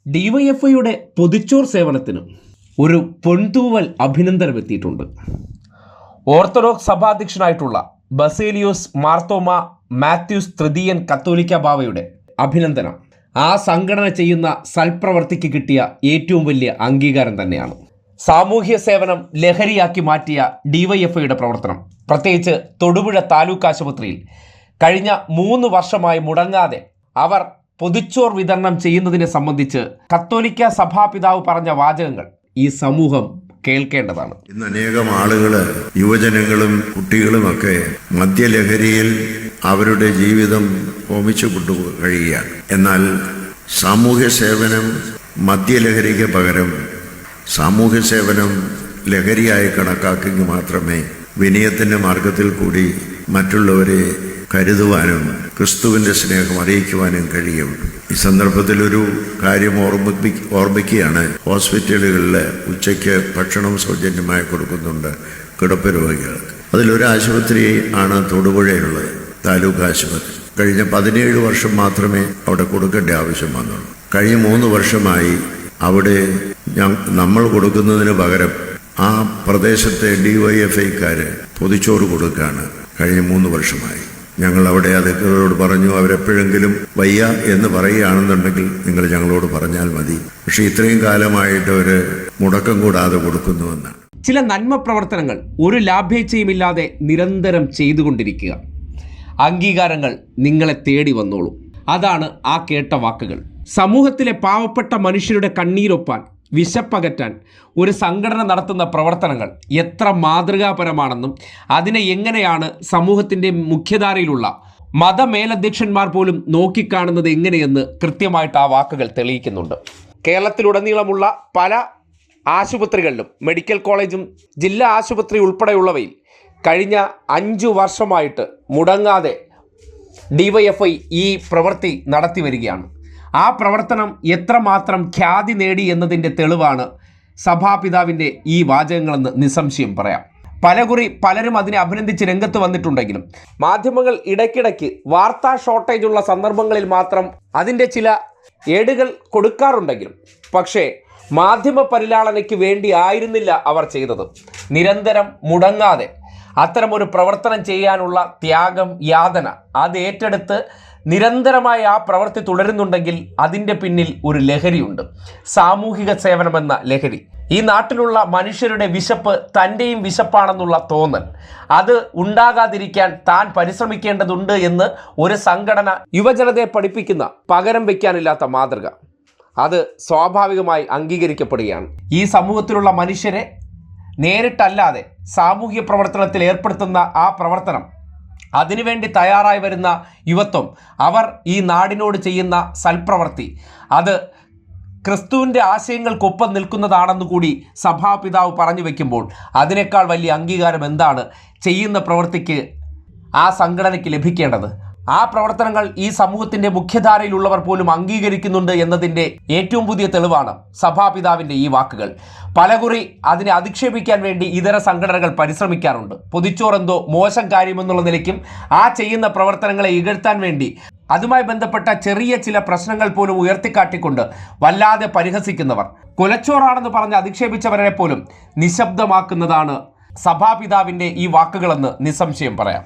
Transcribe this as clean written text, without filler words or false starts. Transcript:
ഡിവൈഎഫ്ഐയുടെ പൊതിച്ചോർ സേവനത്തിന് ഒരു പൊൻതൂവൽ അഭിനന്ദനം എത്തിയിട്ടുണ്ട്. ഓർത്തഡോക്സ് സഭാധ്യക്ഷനായിട്ടുള്ള ബസേലിയോസ് മാർത്തോമ മാത്യൂസ് തൃതീയൻ കത്തോലിക്ക ബാവയുടെ അഭിനന്ദനം ആ സംഘടന ചെയ്യുന്ന സൽപ്രവർത്തിക്ക് കിട്ടിയ ഏറ്റവും വലിയ അംഗീകാരം തന്നെയാണ്. സാമൂഹ്യ സേവനം ലഹരിയാക്കി മാറ്റിയ ഡിവൈഎഫ്ഐയുടെ പ്രവർത്തനം, പ്രത്യേകിച്ച് തൊടുപുഴ താലൂക്ക് ആശുപത്രിയിൽ കഴിഞ്ഞ 3 വർഷമായി മുടങ്ങാതെ അവർ പൊതിച്ചോർ വിതരണം ചെയ്യുന്നതിനെ സംബന്ധിച്ച് കത്തോലിക്ക സഭാപിതാവ് പറഞ്ഞ വാചകങ്ങൾ ഈ സമൂഹം കേൾക്കേണ്ടതാണ്. ഇന്ന് അനേകം ആളുകൾ, യുവജനങ്ങളും കുട്ടികളുമൊക്കെ മദ്യലഹരിയിൽ അവരുടെ ജീവിതം ഹോമിച്ചു കൊണ്ടു കഴിയുകയാണ്. എന്നാൽ സാമൂഹ്യ സേവനം മദ്യലഹരിക്ക് പകരം സാമൂഹ്യ സേവനം ലഹരിയായി കണക്കാക്കി മാത്രമേ വിനയത്തിൻ്റെ മാർഗത്തിൽ കൂടി മറ്റുള്ളവരെ കരുതുവാനും ക്രിസ്തുവിൻ്റെ സ്നേഹം അറിയിക്കുവാനും കഴിയുള്ളൂ. ഈ സന്ദർഭത്തിൽ ഒരു കാര്യം ഓർമ്മിക്കുകയാണ്. ഹോസ്പിറ്റലുകളിൽ ഉച്ചയ്ക്ക് ഭക്ഷണം സൗജന്യമായി കൊടുക്കുന്നുണ്ട് കിടപ്പ് രോഗികൾക്ക്. അതിലൊരു ആശുപത്രി ആണ് തൊടുപുഴയിലുള്ളത്, താലൂക്ക് ആശുപത്രി. കഴിഞ്ഞ 17 വർഷം മാത്രമേ അവിടെ കൊടുക്കേണ്ട ആവശ്യം വന്നുള്ളൂ. കഴിഞ്ഞ 3 വർഷമായി അവിടെ നമ്മൾ കൊടുക്കുന്നതിന് പകരം ആ പ്രദേശത്തെ DYFIക്കാർ പൊതിച്ചോറ് കൊടുക്കുകയാണ്. കഴിഞ്ഞ 3 വർഷമായി ഞങ്ങൾ അവിടെ അധികൃതരോട് പറഞ്ഞു, അവരെപ്പോഴെങ്കിലും വയ്യ എന്ന് പറയുകയാണെന്നുണ്ടെങ്കിൽ നിങ്ങൾ ഞങ്ങളോട് പറഞ്ഞാൽ മതി. പക്ഷെ ഇത്രയും കാലമായിട്ട് അവർ മുടക്കം കൂടാതെ കൊടുക്കുന്നുവെന്നാണ്. ചില നന്മ പ്രവർത്തനങ്ങൾ ഒരു ലാഭേച്ഛയുമില്ലാതെ നിരന്തരം ചെയ്തുകൊണ്ടിരിക്കുക. അംഗീകാരങ്ങൾ നിങ്ങളെ തേടി വന്നോളൂ. അതാണ് ആ കേട്ട വാക്കുകൾ. സമൂഹത്തിലെ പാവപ്പെട്ട മനുഷ്യരുടെ കണ്ണീരൊപ്പാൻ, വിശപ്പകറ്റാൻ ഒരു സംഘടന നടത്തുന്ന പ്രവർത്തനങ്ങൾ എത്ര മാതൃകാപരമാണെന്നും അതിനെ എങ്ങനെയാണ് സമൂഹത്തിൻ്റെ മുഖ്യധാരയിലുള്ള മതമേലധ്യക്ഷന്മാർ പോലും നോക്കിക്കാണുന്നത് എങ്ങനെയെന്ന് കൃത്യമായിട്ട് ആ വാക്കുകൾ തെളിയിക്കുന്നുണ്ട്. കേരളത്തിലുടനീളമുള്ള പല ആശുപത്രികളിലും, മെഡിക്കൽ കോളേജും ജില്ലാ ആശുപത്രി ഉൾപ്പെടെയുള്ളവയിൽ കഴിഞ്ഞ 5 വർഷമായിട്ട് മുടങ്ങാതെ DYFI ഈ പ്രവൃത്തി നടത്തി വരികയാണ്. ആ പ്രവർത്തനം എത്രമാത്രം ഖ്യാതി നേടി എന്നതിൻ്റെ തെളിവാണ് സഭാപിതാവിൻ്റെ ഈ വാചകങ്ങളെന്ന് നിസ്സംശയം പറയാം. പലകുറി പലരും അതിനെ അഭിനന്ദിച്ച് രംഗത്ത് വന്നിട്ടുണ്ടെങ്കിലും മാധ്യമങ്ങൾ ഇടയ്ക്കിടയ്ക്ക് വാർത്താ ഷോർട്ടേജുള്ള സന്ദർഭങ്ങളിൽ മാത്രം അതിൻ്റെ ചില ഏടുകൾ കൊടുക്കാറുണ്ടെങ്കിലും പക്ഷേ മാധ്യമ പരിലാളനയ്ക്ക് വേണ്ടി ആയിരുന്നില്ല അവർ ചെയ്തത്. നിരന്തരം മുടങ്ങാതെ അത്തരമൊരു പ്രവർത്തനം ചെയ്യാനുള്ള ത്യാഗം, യാതന അത് ഏറ്റെടുത്ത് നിരന്തരമായി ആ പ്രവൃത്തി തുടരുന്നുണ്ടെങ്കിൽ അതിൻ്റെ പിന്നിൽ ഒരു ലഹരിയുണ്ട്. സാമൂഹിക സേവനമെന്ന ലഹരി. ഈ നാട്ടിലുള്ള മനുഷ്യരുടെ വിശപ്പ് തൻ്റെയും വിശപ്പാണെന്നുള്ള തോന്നൽ, അത് ഉണ്ടാകാതിരിക്കാൻ താൻ പരിശ്രമിക്കേണ്ടതുണ്ട് എന്ന് ഒരു സംഘടന യുവജനതയെ പഠിപ്പിക്കുന്ന പകരം വയ്ക്കാനില്ലാത്ത മാതൃക, അത് സ്വാഭാവികമായി അംഗീകരിക്കപ്പെടുകയാണ്. ഈ സമൂഹത്തിലുള്ള മനുഷ്യരെ നേരിട്ടല്ലാതെ സാമൂഹ്യ പ്രവർത്തനത്തിൽ ഏർപ്പെടുത്തുന്ന ആ പ്രവർത്തനം, അതിനുവേണ്ടി തയ്യാറായി വരുന്ന യുവത്വം, അവർ ഈ നാടിനോട് ചെയ്യുന്ന സൽപ്രവൃത്തി, അത് ക്രിസ്തുവിൻ്റെ ആശയങ്ങൾക്കൊപ്പം നിൽക്കുന്നതാണെന്ന് കൂടി സഭാപിതാവ് പറഞ്ഞു വയ്ക്കുമ്പോൾ അതിനേക്കാൾ വലിയ അംഗീകാരം എന്താണ് ചെയ്യുന്ന പ്രവൃത്തിക്ക് ആ സംഘടനയ്ക്ക് ലഭിക്കേണ്ടത്? ആ പ്രവർത്തനങ്ങൾ ഈ സമൂഹത്തിൻ്റെ മുഖ്യധാരയിലുള്ളവർ പോലും അംഗീകരിക്കുന്നുണ്ട് എന്നതിൻ്റെ ഏറ്റവും പുതിയ തെളിവാണ് സഭാപിതാവിൻ്റെ ഈ വാക്കുകൾ. പലകുറി അതിനെ അധിക്ഷേപിക്കാൻ വേണ്ടി ഇതര സംഘടനകൾ പരിശ്രമിക്കാറുണ്ട്. പൊതിച്ചോറെന്തോ മോശം കാര്യമെന്നുള്ള നിലയ്ക്കും ആ ചെയ്യുന്ന പ്രവർത്തനങ്ങളെ ഇകഴ്ത്താൻ വേണ്ടി അതുമായി ബന്ധപ്പെട്ട ചെറിയ ചില പ്രശ്നങ്ങൾ പോലും ഉയർത്തിക്കാട്ടിക്കൊണ്ട് വല്ലാതെ പരിഹസിക്കുന്നവർ, കൊലച്ചോറാണെന്ന് പറഞ്ഞ് അധിക്ഷേപിച്ചവരെ പോലും നിശബ്ദമാക്കുന്നതാണ് സഭാപിതാവിൻ്റെ ഈ വാക്കുകളെന്ന് നിസ്സംശയം പറയാം.